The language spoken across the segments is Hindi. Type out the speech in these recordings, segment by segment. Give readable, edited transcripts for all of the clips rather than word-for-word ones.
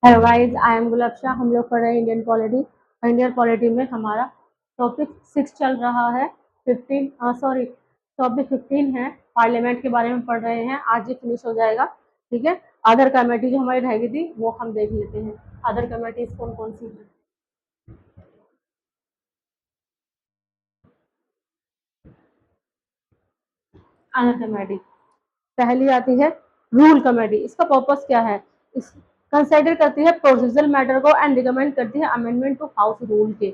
हेलो गाइस, आई एम गुलाब शाह। हम लोग पढ़ रहे हैं इंडियन पॉलिटी। इंडियन पॉलिटी में हमारा टॉपिक 6 चल रहा है। 15 है। पार्लियामेंट के बारे में पढ़ रहे हैं। आज ही फिनिश हो जाएगा। ठीक है। अदर कमेटी जो हमारी रह गई थी वो हम देख लेते हैं। अदर कमेटीज कौन कौन सी है। अदर कमेटी पहली आती है रूल कमेटी। इसका पर्पस क्या है? इस कंसिडर करती है प्रोसीजरल मैटर को एंड रिकमेंड करती है अमेंडमेंट टू हाउस रूल के।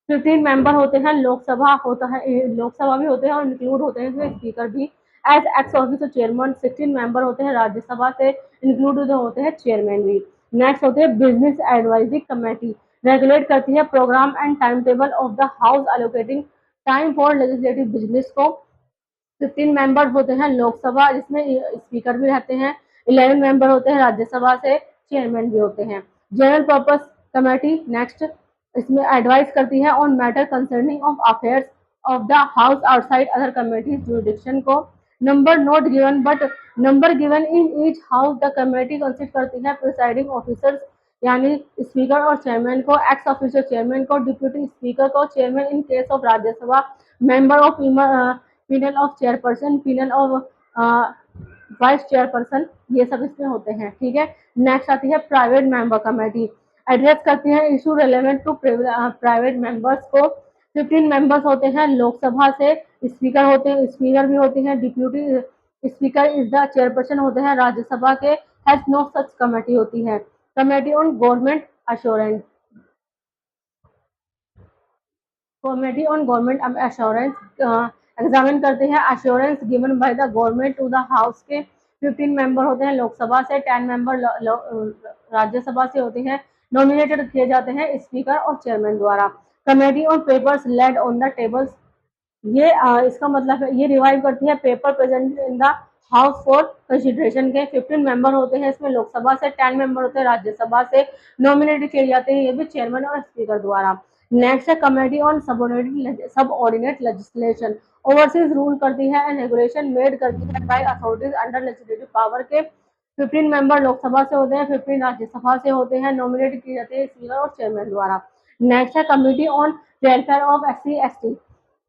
15 मेंबर होते हैं। लोकसभा होता है, लोकसभा भी होते हैं और इंक्लूड होते हैं इसमें स्पीकर भी as ex officio chairman. 16 member होते हैं। राज्यसभा से इंक्लूड होते हैं चेयरमैन भी। नेक्स्ट होते हैं बिजनेस एडवाइजरी कमेटी। रेगुलेट करती है programme and time table of the house allocating time for legislative business को। 15 मेंबर होते हैं लोकसभा, जिसमें स्पीकर भी रहते हैं। 11 मेंबर होते हैं राज्यसभा से, चेयरमैन भी होते हैं। जनरल पर्पस कमेटी नेक्स्ट, इसमें एडवाइस करती है on matter concerning of affairs of the house outside other committees jurisdiction को। Number not given but number given in each house. The committee consist करती है प्रिसाइडिंग ऑफिसर्स यानी स्पीकर और चेयरमैन को, एक्स ऑफिसर चेयरमैन को, डिप्यूटी स्पीकर को, chairman in case of Rajya Sabha, member of panel of chairperson, panel of vice chairperson, ये सब इसमें होते हैं। ठीक है। नेक्स्ट आती है प्राइवेट मेंबर कमेटी। एड्रेस करती है issue relevant to private members को। 15 मेंबर्स होते हैं लोकसभा से, स्पीकर होते हैं, स्पीकर भी होते हैं, deputy speaker is the chairperson होते हैं राज्यसभा के। हैज नो सच कमेटी होती है। Committee on government assurance, committee on government assurance examine करते हैं assurance given by the government to the house के। 15 मेंबर होते हैं लोकसभा से, 10 मेंबर राज्यसभा से होते हैं। नॉमिनेटेड किए जाते हैं स्पीकर और चेयरमैन द्वारा। Committee on papers laid on the tables, ये इसका मतलब है ये रिवाइव करती है paper present in the house for consideration के। 15 मेंबर होते हैं इसमें लोकसभा से, 10 मेंबर होते हैं राज्यसभा से। नॉमिनेट किए जाते हैं ये भी चेयरमैन और स्पीकर द्वारा। नेक्स्ट है committee on subordinate legislation. Oversees rule करती है एंड रेगुलेशन मेड करती है by authorities under legislative power के। 15 मेंबर लोकसभा से होते हैं, 15 राज्यसभा से होते हैं। नॉमिनेट किए जाते हैं स्पीकर और चेयरमैन द्वारा। नेक्स्ट है committee on welfare of SC ST।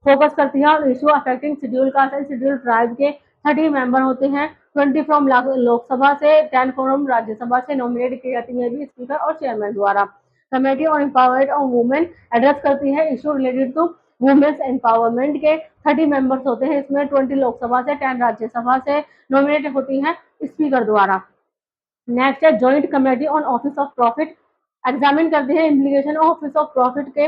Focus करती है और issue affecting schedule caste and schedule tribe के। 30 मेंबर होते हैं, 20 फ्रॉम लोकसभा से, 10 फ्रॉम राज्यसभा से। नॉमिनेट की जाती है भी स्पीकर और चेयरमैन द्वारा। Committee on empowerment of women address करती है issue related to women's empowerment के। 30 मेंबर्स होते हैं इसमें, 20 लोकसभा से, 10 राज्यसभा से। नॉमिनेट होती है स्पीकर द्वारा। नेक्स्ट है joint committee on office of profit. Examine करती है implication of office of profit के।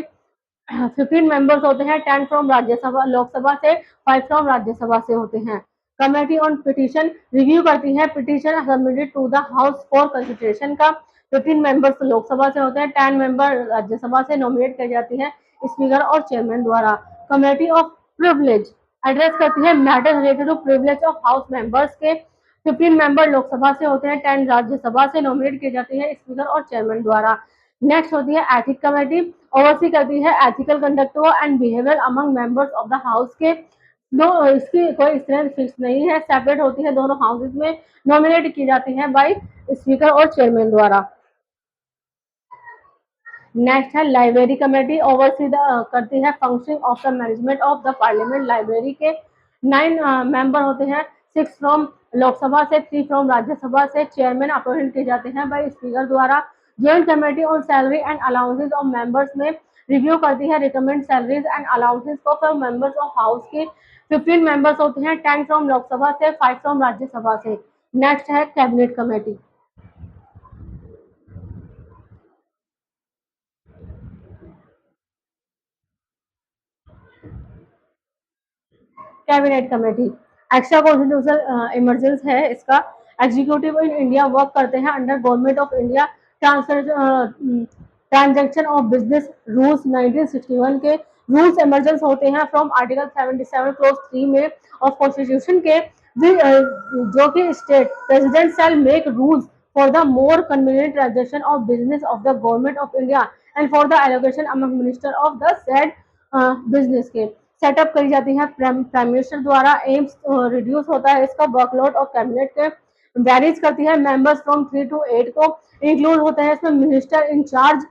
15 मेंबर्स होते हैं, 10 फ्रॉम राज्यसभा लोकसभा से, 5 फ्रॉम राज्यसभा से होते हैं। कमेटी ऑन पिटीशन रिव्यू करती है petition submitted to the house for consideration का। 15 मेंबर्स लोकसभा से होते हैं, 10 मेंबर राज्यसभा से। नॉमिनेट की जाती है स्पीकर और चेयरमैन द्वारा। कमेटी ऑफ प्रिविलेज एड्रेस करती है matter related to privilege of house members के। 15 मेंबर लोकसभा से होते हैं, 10 राज्यसभा से। नॉमिनेट की जाती है स्पीकर और चेयरमैन द्वारा। नेक्स्ट होती है एथिक कमेटी। ओवरसी करती है ethical conduct and behaviour among members of the house के। दो इसकी कोई स्ट्रेंथ फिक्स नहीं है, सेपरेट होती है दोनों हाउसेज में। नॉमिनेट की जाती है बाय स्पीकर और चेयरमैन द्वारा। नेक्स्ट है लाइब्रेरी कमेटी। ओवरसी करती है functioning of the management of the parliament library के। 9 मेंबर होते हैं, 6 फ्रॉम लोकसभा से, 3 फ्रॉम राज्यसभा से। चेयरमैन अपॉइंट किए जाते हैं बाय स्पीकर द्वारा। Joint committee on salary and allowances of members में रिव्यू करती है रिकमेंड सैलरीज एंड अलाउंसेज को फॉर मेंबर्स ऑफ हाउस के। 15 मेंबर्स होते हैं, 10 फ्रॉम लोकसभा से, 5 फ्रॉम राज्यसभा से। नेक्स्ट है cabinet committee. Cabinet committee extra constitutional emergence है इसका। एग्जीक्यूटिव इन इंडिया वर्क करते हैं under government of India transaction of business rules 1961 के। रूल्स इमरजेंस होते हैं फ्रॉम आर्टिकल 77 क्लोज 3 में ऑफ कॉन्स्टिट्यूशन के। जो कि state president shell make rules for the more convenient transaction of business of the government of India and for the allocation among minister of the said business के। सेटअप करी जाती है प्राइम मिनिस्टर द्वारा। एम्स रिड्यूस होता है इसका वर्कलोड ऑफ कैबिनेट के। वेरीज करती है। मेंबर्स फ्रॉम 3 to 8 को इंक्लूड होते हैं इसमें मिनिस्टर इंचार्ज,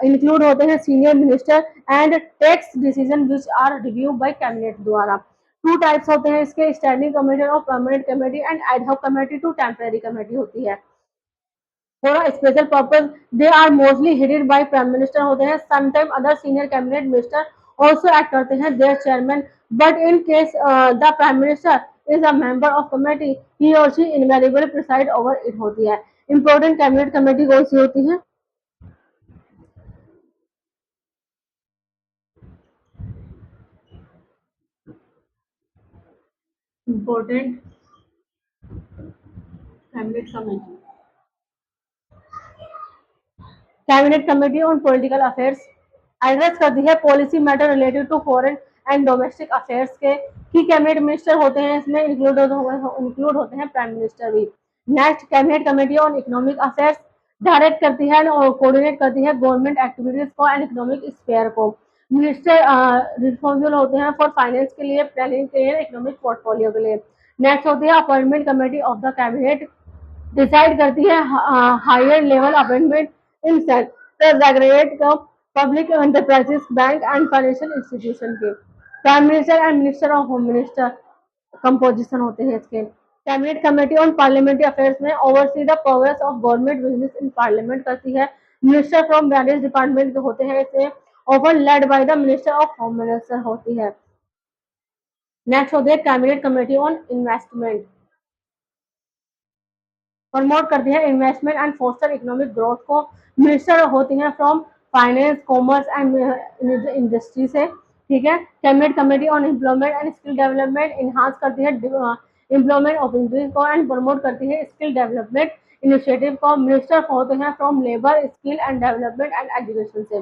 इंक्लूड होते हैं senior minister and takes decision which are review by cabinet द्वारा। टू टाइप्स होते हैं इसके, स्टैंडिंग कमेटी और permanent committee and adhoc committee to temporary committee होती है। For a special purpose they are mostly headed by prime minister होते हैं। Sometime other senior cabinet minister also act करते हैं their chairman, but in case the prime minister is a member of committee ही और she invariably preside over it होती है। इंपॉर्टेंट कैबिनेट कमेटी कौन सी होती है? Important cabinet committee, cabinet committee on political affairs address करती है policy matter related to foreign and domestic affairs के। की कैबिनेट मिनिस्टर होते हैं इसमें, इंक्लूड होते हैं प्राइम मिनिस्टर भी। Next, cabinet committee on economic affairs direct करती है और कोऑर्डिनेट करती है गवर्नमेंट एक्टिविटीज को एंड इकोनॉमिक स्फेयर को। मिनिस्टर रिस्पॉन्सिबल होते हैं फॉर फाइनेंस के लिए, प्लानिंग के लिए, इकोनॉमिक पोर्टफोलियो के लिए। नेक्स्ट होती है appointment committee of the cabinet, decide करती है higher level appointment in secretariat का public enterprises bank and financial institution के। Prime minister and minister of home minister composition होते हैं इसके। Cabinet committee on parliamentary affairs में oversee the progress of government business in parliament करती है। मिनिस्टर फ्रॉम वेरियस डिपार्टमेंट के होते हैं इसे, over led by the minister of home minister होती है। नेक्स्ट होती है cabinet committee on investment, promote करती है investment and foster economic growth को। मिनिस्टर होती हैं from finance, commerce and industry से। ठीक है। Cabinet committee on employment and skill development enhance करती है एम्प्लॉयमेंट अपॉर्चुनिटीज को एंड प्रमोट करती है स्किल डेवलपमेंट इनिशिएटिव को। मिनिस्टर होते हैं from labour, skill and development and education से।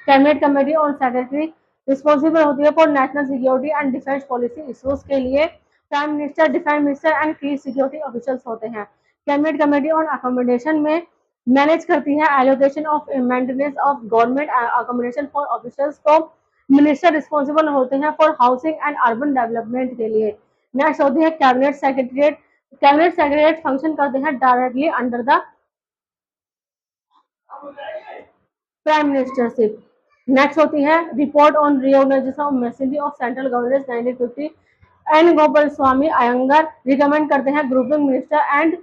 Cabinet committee on secretary responsible होती है for national security and defence policy issues के लिए। Prime minister, defence minister and की सिक्योरिटी ऑफिसर्स होते हैं। कैबिनेट कमेटी ऑन अकोमोडेशन में मैनेज करती है allocation of maintenance of government accommodation for officers को। मिनिस्टर रिस्पॉन्सिबल होते हैं for housing and urban development के लिए। नेक्स्ट होती है cabinet secretariat. Cabinet secretariat function करते हैं directly under the prime ministership. Next होती है report on reorganisation of machinery of central governance 1950 N Gopal Swami Ayyangar recommend करते हैं grouping minister and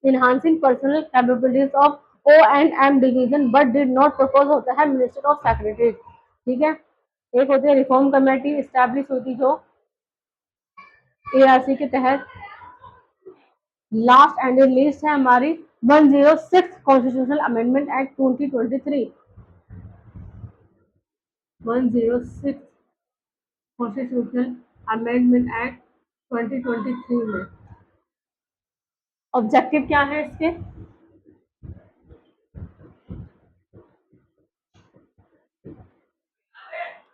enhancing personnel capabilities of O and M division but did not propose होता है मिनिस्टर ऑफ सेक्रेटरी। ठीक है। एक होती है रिफॉर्म कमेटी, स्टैब्लिश हुई थी जो एआरसी के तहत। लास्ट एंड लिस्ट है हमारी 106 constitutional amendment act 2023। 106 constitutional amendment act 2023 में ऑब्जेक्टिव क्या है इसके?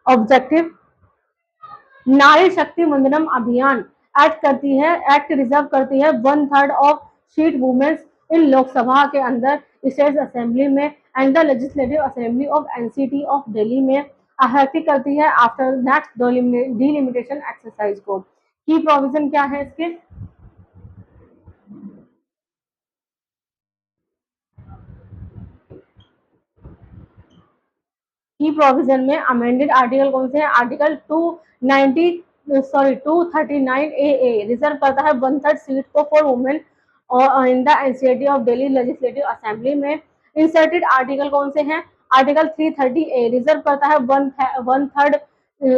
ऑब्जेक्टिव, नारी शक्ति वंदनम अभियान एक्ट रिजर्व करती है 1/3 of seat women's in Lok Sabha के अंदर, स्टेट असेंबली में and the legislative assembly of NCT of Delhi में। अहर्ती करती है आफ्टर नेक्स्ट डिलिमिटेशन एक्सरसाइज को। की प्रोविजन क्या है इसके? की प्रोविजन में अमेंडेड आर्टिकल कौन से हैं? आर्टिकल 239 ए रिजर्व करता है 1/3 सीट को फॉर वुमेन और in the NCT of Delhi legislative assembly में। इंसर्टेड आर्टिकल कौन से हैं? आर्टिकल 330 ए रिजर्व करता है 1/3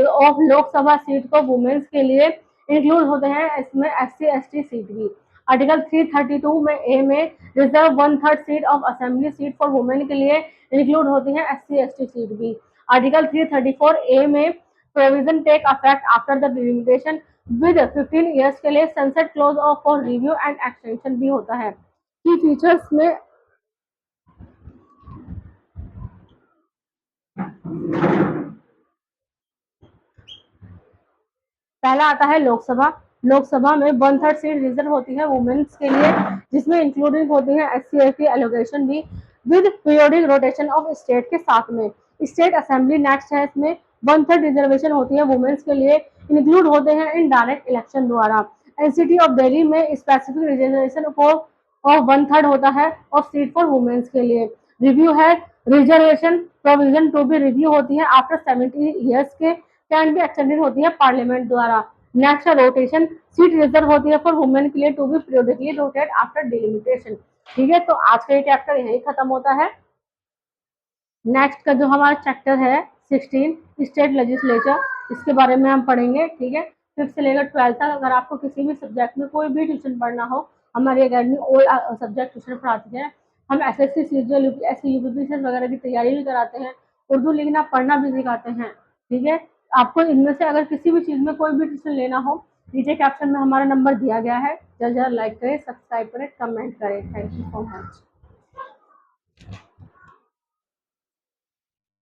ऑफ लोकसभा सीट को वुमेन्स के लिए। इंक्लूड होते हैं इसमें एससी एसटी सीट भी। आर्टिकल 332 में ए में reserve 1/3 seat of assembly seat for women के लिए, इंक्लूड होती है एससी एसटी सीट भी। आर्टिकल 334 ए में provision take effect after the delimitation with 15 years के लिए sunset clause of for review and extension भी होता है। की फीचर्स में पहला आता है लोकसभा। लोकसभा में 1/3 सीट रिजर्व होती है वुमेन्स के लिए, जिसमें इंक्लूडिंग होती है एससी एसटी एलोकेशन भी with periodic rotation of state के साथ में। स्टेट असेंबली नेक्स्ट है, इसमें 1/3 रिजर्वेशन होती है वुमेन्स के लिए, इंक्लूड होते हैं इनडायरेक्ट इलेक्शन द्वारा। एनसीटी ऑफ दिल्ली में स्पेसिफिक रिजर्वेशन को और 1/3 होता है और सीट फॉर वुमेन्स के लिए। रिव्यू है reservation provision to be review होती है आफ्टर 70 ईयर्स के, कैन बी एक्सटेंडेड होती है पार्लियामेंट द्वारा। नेक्स्ट रोटेशन, सीट रिजर्व होती है फॉर वुमेन के लिए to be periodically rotate after delimitation. ठीक है, तो आज का ये चैप्टर यही खत्म होता है। नेक्स्ट का जो हमारा चैप्टर है 16 स्टेट लेजिस्लेचर, इसके बारे में हम पढ़ेंगे। ठीक है, 5th से लेकर 12th तक अगर आपको किसी भी सब्जेक्ट में कोई भी ट्यूशन पढ़ना हो, हमारी अकेडमी ऑल सब्जेक्ट ट्यूशन पढ़ाती है। हम एसएससी, सीजीएल, यूपीएससी, यूपीपीसीएस वगैरह की तैयारी भी कराते हैं, उर्दू लिखना पढ़ना भी सिखाते हैं। ठीक है, आपको इनमें से अगर किसी भी चीज़ में कोई भी ट्यूशन लेना हो, नीचे कैप्शन में हमारा नंबर दिया गया है। जल्द से जल्द लाइक करें, सब्सक्राइब करें, कमेंट करें। Thank you so much.